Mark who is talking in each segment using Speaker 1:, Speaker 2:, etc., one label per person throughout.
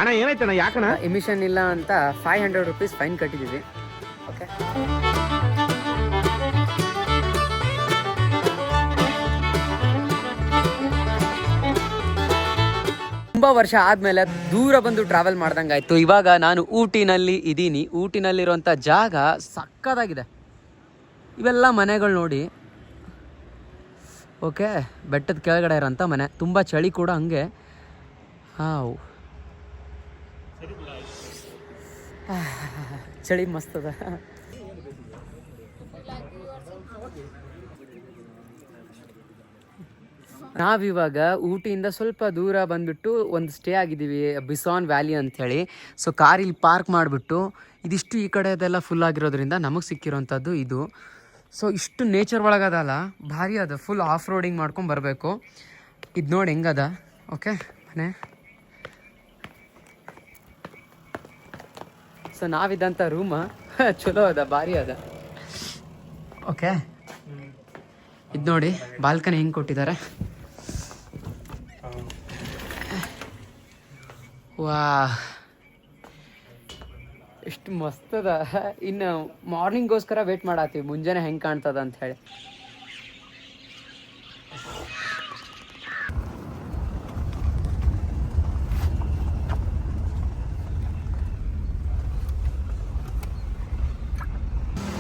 Speaker 1: ಅಣ್ಣ ಏನಾಯ್ತಣ್ಣ ಯಾಕಣ್ಣ?
Speaker 2: ಎಮಿಷನ್ ಇಲ್ಲ ಅಂತ 500 rupees ಫೈನ್ ಕಟ್ಟಿದ್ದೀವಿ. ಓಕೆ, ತುಂಬ ವರ್ಷ ಆದಮೇಲೆ ದೂರ ಬಂದು ಟ್ರಾವೆಲ್ ಮಾಡ್ದಂಗಾಯ್ತು. ಇವಾಗ ನಾನು ಊಟಿನಲ್ಲಿ ಇದ್ದೀನಿ. ಊಟಿನಲ್ಲಿರುವಂಥ ಜಾಗ ಸಕ್ಕತ್ತಾಗಿದೆ. ಇವೆಲ್ಲ ಮನೆಗಳು ನೋಡಿ. ಓಕೆ, ಬೆಟ್ಟದ ಕೆಳಗಡೆ ಇರೋಂಥ ಮನೆ. ತುಂಬ ಚಳಿ ಕೂಡ ಹಂಗೆ. ಹಾವು ಚಳಿ ಮಸ್ತದ. ನಾವಿವಾಗ ಊಟಿಯಿಂದ ಸ್ವಲ್ಪ ದೂರ ಬಂದುಬಿಟ್ಟು ಒಂದು ಸ್ಟೇ ಆಗಿದ್ದೀವಿ, ಬಿಸಾನ್ ವ್ಯಾಲಿ ಅಂಥೇಳಿ. ಸೊ ಕಾರ್ ಇಲ್ಲಿ ಪಾರ್ಕ್ ಮಾಡಿಬಿಟ್ಟು ಇದಿಷ್ಟು ಈ ಕಡೆ ಅದೆಲ್ಲ ಫುಲ್ ಆಗಿರೋದ್ರಿಂದ ನಮಗೆ ಸಿಕ್ಕಿರೋಂಥದ್ದು ಇದು. ಸೊ ಇಷ್ಟು ನೇಚರ್ ಒಳಗದಲ್ಲ, ಭಾರಿ ಅದ. ಫುಲ್ ಆಫ್ ರೋಡಿಂಗ್ ಮಾಡ್ಕೊಂಡು ಬರಬೇಕು. ಇದು ನೋಡಿ ಹೆಂಗದ. ಓಕೆ, ಮನೆ. ಸೊ ನಾವಿದ್ದಂಥ ರೂಮ ಚಲೋ ಅದ, ಭಾರಿ ಅದ. ಓಕೆ, ಇದು ನೋಡಿ ಬಾಲ್ಕನಿ ಹೆಂಗೆ ಕೊಟ್ಟಿದ್ದಾರೆ. ವಾ, ಎಷ್ಟು ಮಸ್ತದ. ಇನ್ನು ಮಾರ್ನಿಂಗ್ಗೋಸ್ಕರ ವೇಟ್ ಮಾಡತ್ತೀವಿ, ಮುಂಜಾನೆ ಹೆಂಗೆ ಕಾಣ್ತದ ಅಂತ ಹೇಳಿ.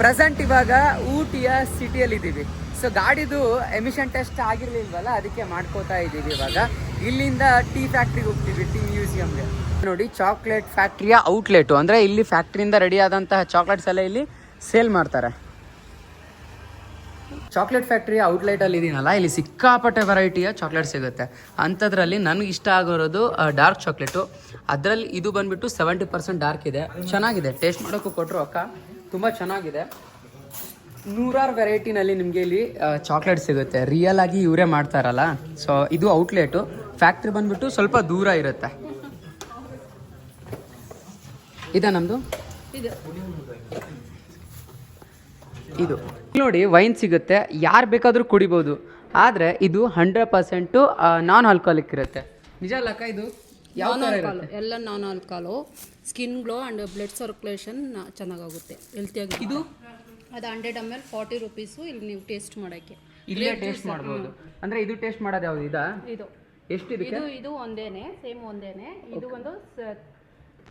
Speaker 2: ಪ್ರೆಸೆಂಟ್ ಇವಾಗ ಊಟಿಯ ಸಿಟಿಯಲ್ಲಿದ್ದೀವಿ. ಸೊ ಗಾಡಿದು ಎಮಿಷನ್ ಟೆಸ್ಟ್ ಆಗಿರ್ಲಿಲ್ವಲ್ಲ, ಅದಕ್ಕೆ ಮಾಡ್ಕೋತಾ ಇದ್ದೀವಿ. ಇವಾಗ ಇಲ್ಲಿಂದ ಟೀ ಫ್ಯಾಕ್ಟ್ರಿಗೆ ಹೋಗ್ತೀವಿ, ಟೀ ಮ್ಯೂಸಿಯಂಗೆ. ನೋಡಿ, ಚಾಕ್ಲೇಟ್ ಫ್ಯಾಕ್ಟ್ರಿಯ ಔಟ್ಲೆಟು, ಅಂದರೆ ಇಲ್ಲಿ ಫ್ಯಾಕ್ಟ್ರಿಯಿಂದ ರೆಡಿ ಆದಂತಹ ಚಾಕ್ಲೇಟ್ಸ್ ಎಲ್ಲ ಇಲ್ಲಿ ಸೇಲ್ ಮಾಡ್ತಾರೆ. ಚಾಕ್ಲೇಟ್ ಫ್ಯಾಕ್ಟ್ರಿಯ ಔಟ್ಲೆಟಲ್ಲಿ ಇದೀನಲ್ಲ, ಇಲ್ಲಿ ಸಿಕ್ಕಾಪಟ್ಟೆ ವೆರೈಟಿಯ ಚಾಕ್ಲೇಟ್ ಸಿಗುತ್ತೆ. ಅಂಥದ್ರಲ್ಲಿ ನನಗೆ ಇಷ್ಟ ಆಗಿರೋದು ಡಾರ್ಕ್ ಚಾಕ್ಲೇಟು. ಅದರಲ್ಲಿ ಇದು ಬಂದುಬಿಟ್ಟು 70% ಡಾರ್ಕ್ ಇದೆ. ಚೆನ್ನಾಗಿದೆ, ಟೇಸ್ಟ್ ಮಾಡೋಕ್ಕೂ ಕೊಟ್ಟರು ಅಕ್ಕ, ತುಂಬ ಚೆನ್ನಾಗಿದೆ. ನೂರಾರು ವೆರೈಟಿನಲ್ಲಿ ನಿಮಗೆ ಇಲ್ಲಿ ಚಾಕ್ಲೇಟ್ ಸಿಗುತ್ತೆ. ರಿಯಲ್ ಆಗಿ ಇವರೇ ಮಾಡ್ತಾರಲ್ಲ. ಸೊ ಇದು ಔಟ್ಲೆಟು. ಫ್ಯಾಕ್ಟ್ರಿ ಬಂದ್ಬಿಟ್ಟು ಸ್ವಲ್ಪ ದೂರ ಇರುತ್ತೆ. ಇದೆ ನಮ್ಮದು. ಇದು ನೋಡಿ, ವೈನ್ ಸಿಗುತ್ತೆ, ಯಾರು ಬೇಕಾದರೂ ಕುಡಿಬೋದು. ಆದರೆ ಇದು 100% ನಾನ್ ಆಲ್ಕೋಹಾಲಿಕ್ ಇರುತ್ತೆ. ನಿಜ ಅಲ್ಲಕ್ಕ? ಇದು ಯಾವ ಥರ ಇರುತ್ತೆ?
Speaker 3: ಎಲ್ಲ non alcohol. Skin glow and blood circulation ಚೆನ್ನಾಗಾಗುತ್ತೆ, ಹೆಲ್ತಿಯಾಗಿ. ಇದು ಅದು 100 ml 40 rupees. ಇಲ್ಲಿ ನೀವು ಟೇಸ್ಟ್ ಮಾಡೋಕ್ಕೆ
Speaker 2: ಇಲ್ಲೇ ಟೇಸ್ಟ್ ಮಾಡ್ಬೋದು. ಅಂದರೆ ಇದು ಟೇಸ್ಟ್ ಮಾಡೋದು ಯಾವುದು? ಇದಾ?
Speaker 3: ಇದು
Speaker 2: ಎಷ್ಟು ಇದಕ್ಕೆ?
Speaker 3: ಇದು ಒಂದೇನೆ, ಸೇಮ್ ಒಂದೇನೆ. ಇದು ಒಂದು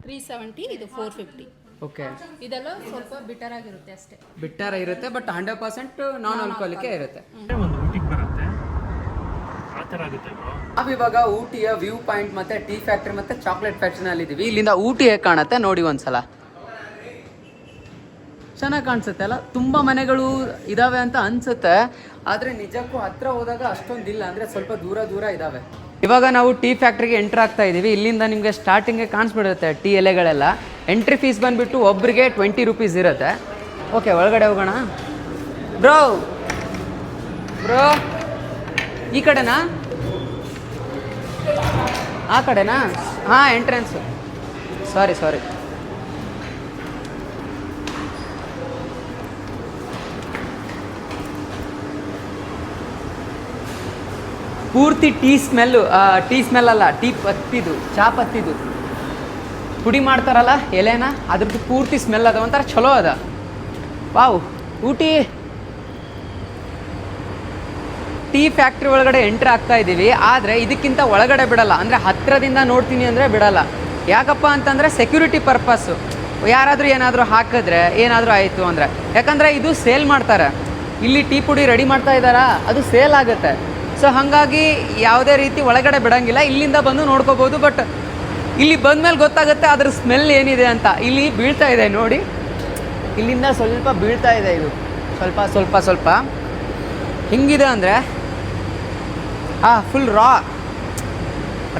Speaker 3: 370, ಇದು 450.
Speaker 2: ಓಕೆ,
Speaker 3: ಇದೆಲ್ಲ ಸ್ವಲ್ಪ ಬಿಟರ್ ಆಗಿರುತ್ತೆ ಅಷ್ಟೇ.
Speaker 2: ಬಿಟ್ಟರ ಇರುತ್ತೆ, ಬಟ್ 100% ನಾನ್ ಆಲ್ಕೋಹಾಲಿಕ್ಕೆ ಇರುತ್ತೆ. ನಾವಿವಾಗ ಊಟಿಯ ವ್ಯೂ ಪಾಯಿಂಟ್ ಮತ್ತೆ ಟೀ ಫ್ಯಾಕ್ಟ್ರಿ ಮತ್ತೆ ಚಾಕ್ಲೇಟ್ ಫ್ಯಾಕ್ಟ್ರಿನಲ್ಲಿ ಇದ್ದೀವಿ. ಇಲ್ಲಿಂದ ಊಟಿ ಹೇಗೆ ಕಾಣುತ್ತೆ ನೋಡಿ ಒಂದ್ಸಲ. ಚೆನ್ನಾಗಿ ಕಾಣಿಸುತ್ತೆ ಅಲ್ಲ? ತುಂಬ ಮನೆಗಳು ಇದಾವೆ ಅಂತ ಅನ್ಸುತ್ತೆ, ಆದರೆ ನಿಜಕ್ಕೂ ಹತ್ರ ಹೋದಾಗ ಅಷ್ಟೊಂದಿಲ್ಲ. ಅಂದರೆ ಸ್ವಲ್ಪ ದೂರ ದೂರ ಇದಾವೆ. ಇವಾಗ ನಾವು ಟೀ ಫ್ಯಾಕ್ಟ್ರಿಗೆ ಎಂಟ್ರ್ ಆಗ್ತಾ ಇದ್ದೀವಿ. ಇಲ್ಲಿಂದ ನಿಮಗೆ ಸ್ಟಾರ್ಟಿಂಗ್ಗೆ ಕಾಣಿಸ್ಬಿಡುತ್ತೆ ಟೀ ಎಲೆಗಳೆಲ್ಲ. ಎಂಟ್ರಿ ಫೀಸ್ ಬಂದುಬಿಟ್ಟು ಒಬ್ಬರಿಗೆ 20 rupees ಇರುತ್ತೆ. ಓಕೆ, ಒಳಗಡೆ ಹೋಗೋಣ. ಬ್ರೋ ಬ್ರೋ, ಈ ಕಡೆನಾ? ಆ ಕಡೆನಾ? ಹಾಂ, ಎಂಟ್ರೆನ್ಸು. ಸಾರಿ. ಪೂರ್ತಿ ಟೀ ಸ್ಮೆಲ್ಲು. ಟೀ ಸ್ಮೆಲ್ ಅಲ್ಲ, ಟೀ ಪತ್ತಿದು, ಚಾ ಪತ್ತಿದು ಪುಡಿ ಮಾಡ್ತಾರಲ್ಲ ಎಲೆನ, ಅದ್ರದ್ದು ಪೂರ್ತಿ ಸ್ಮೆಲ್ ಅದ. ಒಂಥರ ಚಲೋ ಅದ. ವಾವ್, ಊಟಿ ಟೀ ಫ್ಯಾಕ್ಟ್ರಿ ಒಳಗಡೆ ಎಂಟ್ರ್ ಆಗ್ತಾ ಇದ್ದೀವಿ. ಆದರೆ ಇದಕ್ಕಿಂತ ಒಳಗಡೆ ಬಿಡಲ್ಲ, ಅಂದರೆ ಹತ್ತಿರದಿಂದ ನೋಡ್ತೀನಿ ಅಂದರೆ ಬಿಡಲ್ಲ. ಯಾಕಪ್ಪ ಅಂತಂದರೆ ಸೆಕ್ಯೂರಿಟಿ ಪರ್ಪಸ್ಸು. ಯಾರಾದರೂ ಏನಾದರೂ ಹಾಕಿದ್ರೆ ಏನಾದರೂ ಆಯಿತು ಅಂದರೆ, ಯಾಕಂದರೆ ಇದು ಸೇಲ್ ಮಾಡ್ತಾರೆ. ಇಲ್ಲಿ ಟೀ ಪುಡಿ ರೆಡಿ ಮಾಡ್ತಾ ಇದ್ದಾರಾ, ಅದು ಸೇಲ್ ಆಗುತ್ತೆ. ಸೊ ಹಾಗಾಗಿ ಯಾವುದೇ ರೀತಿ ಒಳಗಡೆ ಬಿಡೋಂಗಿಲ್ಲ. ಇಲ್ಲಿಂದ ಬಂದು ನೋಡ್ಕೋಬೋದು. ಬಟ್ ಇಲ್ಲಿ ಬಂದಮೇಲೆ ಗೊತ್ತಾಗುತ್ತೆ ಅದ್ರ ಸ್ಮೆಲ್ ಏನಿದೆ ಅಂತ. ಇಲ್ಲಿ ಬೀಳ್ತಾ ಇದೆ ನೋಡಿ, ಇಲ್ಲಿಂದ ಸ್ವಲ್ಪ ಬೀಳ್ತಾ ಇದೆ. ಇದು ಸ್ವಲ್ಪ ಹಿಂಗಿದೆ ಅಂದರೆ ಫುಲ್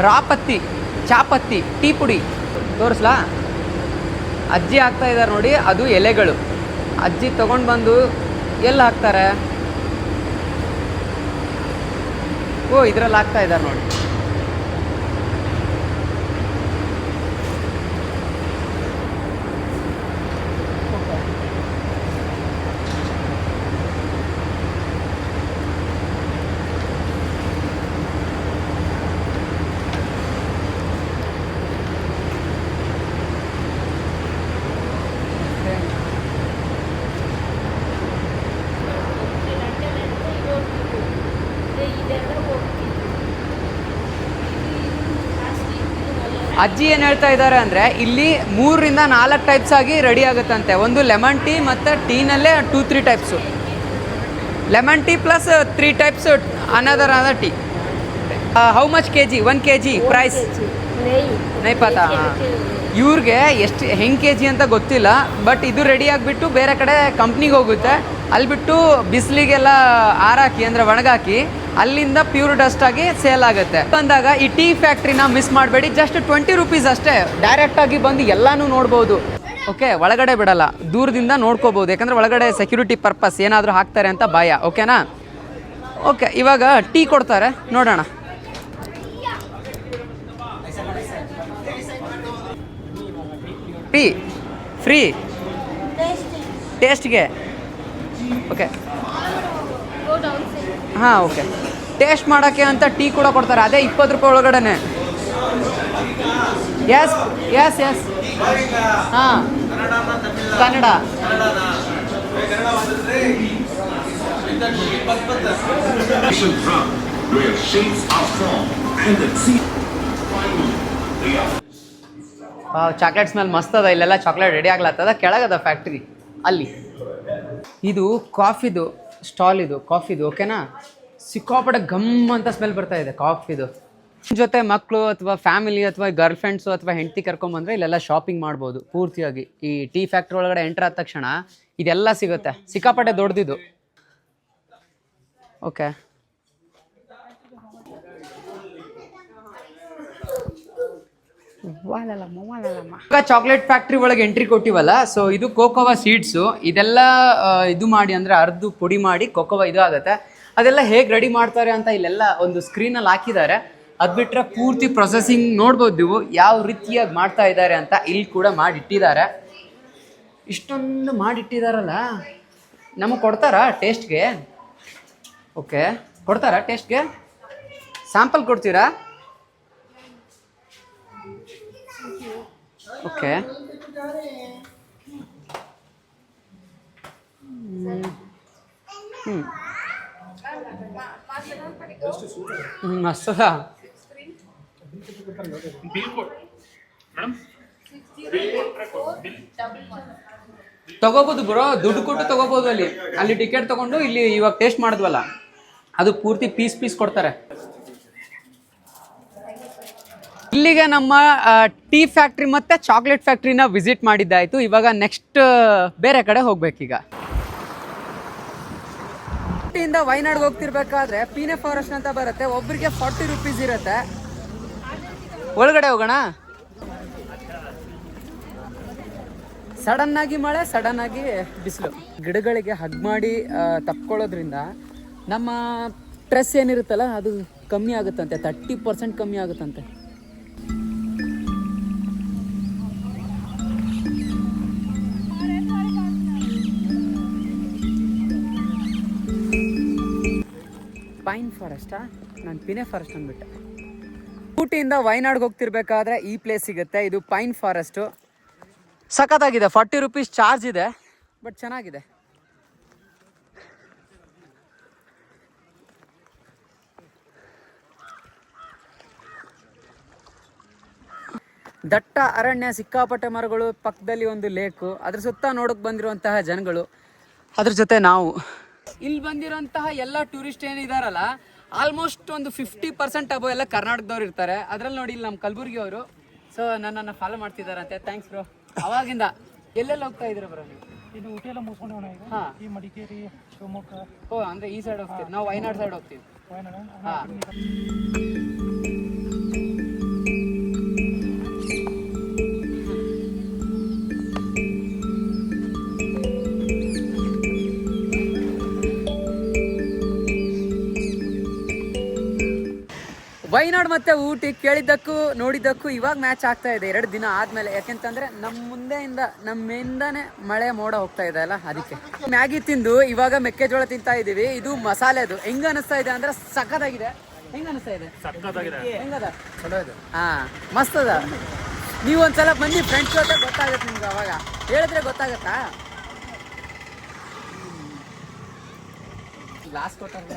Speaker 2: ರಾ ಪತ್ತಿ, ಚಾಪತ್ತಿ, ಟೀ ಪುಡಿ. ತೋರಿಸ್ಲಾ? ಅಜ್ಜಿ ಹಾಕ್ತಾ ಇದ್ದಾರೆ ನೋಡಿ, ಅದು ಎಲೆಗಳು. ಅಜ್ಜಿ ತೊಗೊಂಡು ಬಂದು ಎಲ್ಲಿ ಹಾಕ್ತಾರೆ? ಓ, ಇದರಲ್ಲಿ ಹಾಕ್ತಾ ಇದ್ದಾರೆ ನೋಡಿ. ಅಜ್ಜಿ ಏನು ಹೇಳ್ತಾ ಇದ್ದಾರೆ ಅಂದರೆ ಇಲ್ಲಿ 3ರಿಂದ 4 ಟೈಪ್ಸ್ ಆಗಿ ರೆಡಿ ಆಗುತ್ತಂತೆ. ಒಂದು ಲೆಮನ್ ಟೀ ಮತ್ತು ಟೀನಲ್ಲೇ 2-3 types, lemon tea plus 3 types another tea. How much K G 1 kg price ನೈ ಪತಾ. ಇವ್ರಿಗೆ ಎಷ್ಟು ಹೆಂಗೆ ಕೆ ಜಿ ಅಂತ ಗೊತ್ತಿಲ್ಲ, ಬಟ್ ಇದು ರೆಡಿ ಆಗಿಬಿಟ್ಟು ಬೇರೆ ಕಡೆ ಕಂಪ್ನಿಗೆ ಹೋಗುತ್ತೆ. ಅಲ್ಲಿ ಬಿಟ್ಟು ಬಿಸಿಲಿಗೆಲ್ಲ ಆರಾಕಿ ಅಂದರೆ ಒಣಗಾಕಿ ಅಲ್ಲಿಂದ ಪ್ಯೂರ್ ಡಸ್ಟ್ ಆಗಿ ಸೇಲ್ ಆಗುತ್ತೆ. ಬಂದಾಗ ಈ ಟೀ ಫ್ಯಾಕ್ಟ್ರಿನ ಮಿಸ್ ಮಾಡಬೇಡಿ. ಜಸ್ಟ್ 20 ರೂಪೀಸ್ ಅಷ್ಟೇ. ಡೈರೆಕ್ಟಾಗಿ ಬಂದು ಎಲ್ಲನೂ ನೋಡ್ಬೋದು. ಓಕೆ, ಒಳಗಡೆ ಬಿಡಲ್ಲ, ದೂರದಿಂದ ನೋಡ್ಕೋಬೋದು. ಯಾಕಂದರೆ ಒಳಗಡೆ ಸೆಕ್ಯೂರಿಟಿ ಪರ್ಪಸ್ ಏನಾದರೂ ಹಾಕ್ತಾರೆ ಅಂತ ಭಯ. ಓಕೆನಾ? ಓಕೆ, ಇವಾಗ ಟೀ ಕೊಡ್ತಾರೆ, ನೋಡೋಣ. ಟೀ ಫ್ರೀ ಟೇಸ್ಟ್ಗೆ. ಓಕೆ, ಹಾಂ, ಓಕೆ. ಟೇಸ್ಟ್ ಮಾಡೋಕ್ಕೆ ಅಂತ ಟೀ ಕೂಡ ಕೊಡ್ತಾರೆ, ಅದೇ 20 ರೂಪಾಯಿ ಒಳಗಡೆ. ಎಸ್ ಎಸ್ ಎಸ್ ಹಾಂ, ಕನ್ನಡ. ಚಾಕ್ಲೇಟ್ ಸ್ಮೆಲ್ ಮಸ್ತ್ ಅದ. ಇಲ್ಲೆಲ್ಲ ಚಾಕ್ಲೇಟ್ ರೆಡಿ ಆಗ್ಲತ್ತದ. ಕೆಳಗದ ಫ್ಯಾಕ್ಟ್ರಿ ಅಲ್ಲಿ. ಇದು ಕಾಫಿದು ಸ್ಟಾಲ್, ಇದು ಕಾಫಿದು. ಓಕೆನಾ? ಸಿಕ್ಕಾಪಟ್ಟೆ ಗಮ್ ಅಂತ ಸ್ಮೆಲ್ ಬರ್ತಾ ಇದೆ ಕಾಫಿದು. ಜೊತೆ ಮಕ್ಕಳು ಅಥವಾ ಫ್ಯಾಮಿಲಿ ಅಥವಾ ಗರ್ಲ್ ಫ್ರೆಂಡ್ಸು ಅಥವಾ ಹೆಂಡತಿ ಕರ್ಕೊಂಬಂದ್ರೆ ಇಲ್ಲೆಲ್ಲ ಶಾಪಿಂಗ್ ಮಾಡ್ಬೋದು ಪೂರ್ತಿಯಾಗಿ. ಈ ಟೀ ಫ್ಯಾಕ್ಟ್ರಿ ಒಳಗಡೆ ಎಂಟರ್ ಆದ ತಕ್ಷಣ ಇದೆಲ್ಲ ಸಿಗುತ್ತೆ. ಸಿಕ್ಕಾಪಟ್ಟೆ ದೊಡ್ಡದಿದು. ಓಕೆ, ಚಾಕ್ಲೇಟ್ ಫ್ಯಾಕ್ಟ್ರಿ ಒಳಗೆ ಎಂಟ್ರಿ ಕೊಟ್ಟಿವಲ್ಲ, ಸೊ ಇದು ಕೋಕೋವಾ ಸೀಡ್ಸು. ಇದೆಲ್ಲ ಇದು ಮಾಡಿ ಅಂದರೆ ಅರ್ದು ಪುಡಿ ಮಾಡಿ ಕೋಕೋವಾ ಇದು ಆಗುತ್ತೆ. ಅದೆಲ್ಲ ಹೇಗೆ ರೆಡಿ ಮಾಡ್ತಾರೆ ಅಂತ ಇಲ್ಲೆಲ್ಲ ಒಂದು ಸ್ಕ್ರೀನಲ್ಲಿ ಹಾಕಿದ್ದಾರೆ. ಅದು ಬಿಟ್ಟರೆ ಪೂರ್ತಿ ಪ್ರೊಸೆಸಿಂಗ್ ನೋಡ್ಬೋದು ನೀವು ಯಾವ ರೀತಿಯಾಗಿ ಮಾಡ್ತಾ ಇದ್ದಾರೆ ಅಂತ. ಇಲ್ಲಿ ಕೂಡ ಮಾಡಿಟ್ಟಿದ್ದಾರೆ. ಇಷ್ಟೊಂದು ಮಾಡಿಟ್ಟಿದ್ದಾರಲ್ಲ, ನಮಗೆ ಕೊಡ್ತಾರಾ ಟೇಸ್ಟ್ಗೆ? ಓಕೆ, ಕೊಡ್ತಾರಾ ಟೇಸ್ಟ್ಗೆ? ಸ್ಯಾಂಪಲ್ ಕೊಡ್ತೀರಾ? ಓಕೆ, ಮಸ್ತದ. ತಗೋಬೋದು ಬ್ರೋ, ದುಡ್ಡು ಕೊಟ್ಟು ತಗೋಬೋದು. ಅಲ್ಲಿ ಟಿಕೆಟ್ ತಗೊಂಡು ಇಲ್ಲಿ ಇವಾಗ ಟೇಸ್ಟ್ ಮಾಡಿದ್ವಲ್ಲ, ಅದು ಪೂರ್ತಿ ಪೀಸ್ ಕೊಡ್ತಾರೆ. ಇಲ್ಲಿಗೆ ನಮ್ಮ ಟೀ ಫ್ಯಾಕ್ಟ್ರಿ ಮತ್ತು ಚಾಕ್ಲೇಟ್ ಫ್ಯಾಕ್ಟ್ರಿನ ವಿಸಿಟ್ ಮಾಡಿದ್ದಾಯಿತು. ಇವಾಗ ನೆಕ್ಸ್ಟ್ ಬೇರೆ ಕಡೆ ಹೋಗ್ಬೇಕೀಗ. ಊಟಿಯಿಂದ ವೈನಾಡ್ಗೆ ಹೋಗ್ತಿರ್ಬೇಕಾದ್ರೆ ಪೀನೆ ಫಾರೆಸ್ಟ್ ಅಂತ ಬರುತ್ತೆ. ಒಬ್ಬರಿಗೆ 40 ರೂಪೀಸ್ ಇರುತ್ತೆ. ಒಳಗಡೆ ಹೋಗೋಣ. ಸಡನ್ನಾಗಿ ಮಳೆ, ಸಡನ್ನಾಗಿ ಬಿಸಿಲು. ಗಿಡಗಳಿಗೆ ಹಗ್ ಮಾಡಿ ತಪ್ಕೊಳ್ಳೋದ್ರಿಂದ ನಮ್ಮ ಸ್ಟ್ರೆಸ್ ಏನಿರುತ್ತಲ್ಲ ಅದು ಕಮ್ಮಿ ಆಗುತ್ತಂತೆ. 30% ಕಮ್ಮಿ ಆಗುತ್ತಂತೆ. ಪೈನ್ ಫಾರೆಸ್ಟಾ? ನಾನು ಪಿನೆ ಫಾರೆಸ್ಟ್ ಅಂದ್ಬಿಟ್ಟೆ. ಊಟಿಯಿಂದ ವೈನಾಡ್ಗೆ ಹೋಗ್ತಿರ್ಬೇಕಾದ್ರೆ ಈ ಪ್ಲೇಸ್ ಸಿಗುತ್ತೆ. ಇದು ಪೈನ್ ಫಾರೆಸ್ಟು. ಸಖತ್ತಾಗಿದೆ. 40 ರೂಪೀಸ್ ಚಾರ್ಜ್ ಇದೆ, ಬಟ್ ಚೆನ್ನಾಗಿದೆ. ದಟ್ಟ ಅರಣ್ಯ, ಸಿಕ್ಕಾಪಟ್ಟೆ ಮರಗಳು, ಪಕ್ಕದಲ್ಲಿ ಒಂದು ಲೇಕು, ಅದ್ರ ಸುತ್ತ ನೋಡೋಕೆ ಬಂದಿರುವಂತಹ ಜನಗಳು, ಅದ್ರ ಜೊತೆ ನಾವು. ಇಲ್ಲಿ ಬಂದಿರೋಂತಹ ಎಲ್ಲ ಟೂರಿಸ್ಟ್ ಏನಿದಾರಲ್ಲ, ಆಲ್ಮೋಸ್ಟ್ ಒಂದು 50% ಅಬೋ ಎಲ್ಲ ಕರ್ನಾಟಕದವ್ರು ಇರ್ತಾರೆ. ಅದ್ರಲ್ಲಿ ನೋಡಿ ಇಲ್ಲಿ ನಮ್ಮ ಕಲಬುರ್ಗಿ ಅವರು ಸೊ ನನ್ನನ್ನು ಫಾಲೋ ಮಾಡ್ತಿದ್ದಾರಂತೆ. Thanks bro. ಅವಾಗಿಂದ ಎಲ್ಲೆಲ್ಲಿ ಹೋಗ್ತಾ ಇದ್ದೀರಾ ಬ್ರೋ ನೀವು?
Speaker 1: ಇದು ಊಟಿ ಎಲ್ಲ ಮುಗಿಸ್ಕೊಂಡು
Speaker 2: ಹಾಂ,
Speaker 1: ಈ ಮಡಿಕೇರಿ, ಶಿವಮೊಗ್ಗ.
Speaker 2: ಓ, ಅಂದರೆ ಈ ಸೈಡ್ ಹೋಗ್ತೀವಿ ನಾವು. ವಯನಾಡ್ ಸೈಡ್ ಹೋಗ್ತೀವಿ. ಹಾಂ, ವೈನಾಡ್ ಮತ್ತು ಊಟಿ ಕೇಳಿದ್ದಕ್ಕೂ ನೋಡಿದ್ದಕ್ಕೂ ಇವಾಗ ಮ್ಯಾಚ್ ಆಗ್ತಾ ಇದೆ 2 ದಿನ ಆದಮೇಲೆ. ಯಾಕೆಂತಂದರೆ ನಮ್ಮಿಂದನೇ ಮಳೆ ಮೋಡ ಹೋಗ್ತಾ ಇದೆ ಅಲ್ಲ, ಅದಕ್ಕೆ. ಮ್ಯಾಗಿ ತಿಂದು ಇವಾಗ ಮೆಕ್ಕೆಜೋಳ ತಿಂತಾ ಇದ್ದೀವಿ. ಇದು ಮಸಾಲೆದು. ಹೆಂಗೆ ಅನಿಸ್ತಾ ಇದೆ ಅಂದರೆ ಸಖತ್ತಾಗಿದೆ. ಹೆಂಗೆ ಅನಿಸ್ತಾ ಇದೆ? ಹೆಂಗದ? ಹಾಂ, ಮಸ್ತ್ ಅದ. ನೀವು ಒಂದ್ಸಲ ಬನ್ನಿ ಫ್ರೆಂಡ್ಸ್ ಜೊತೆ, ಗೊತ್ತಾಗುತ್ತೆ ನಿಮ್ಗೆ. ಅವಾಗ ಹೇಳಿದ್ರೆ ಗೊತ್ತಾಗತ್ತಾ? ಗ್ಲಾಸ್ ಕೊಟ್ಟಾಗ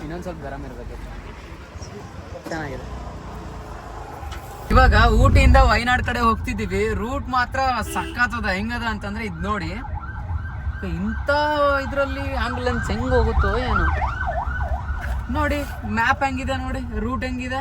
Speaker 2: ಇನ್ನೊಂದು ಸ್ವಲ್ಪ ಗರಂ ಇರಬೇಕು. ಚೆನ್ನಾಗಿದೆ. ಇವಾಗ ಊಟಿಯಿಂದ ವಯನಾಡ್ ಕಡೆ ಹೋಗ್ತಿದ್ದೀವಿ. ರೂಟ್ ಮಾತ್ರ ಸಕ್ಕತ್ತದ. ಹೆಂಗದ ಅಂತಂದ್ರೆ ಇದು ನೋಡಿ, ಇಂಥ ಇದರಲ್ಲಿ ಆಂಬುಲೆನ್ಸ್ ಹೆಂಗ್ ಹೋಗುತ್ತೋ ಏನು ನೋಡಿ. ಮ್ಯಾಪ್ ಹೆಂಗಿದೆ ನೋಡಿ, ರೂಟ್ ಹೆಂಗಿದೆ.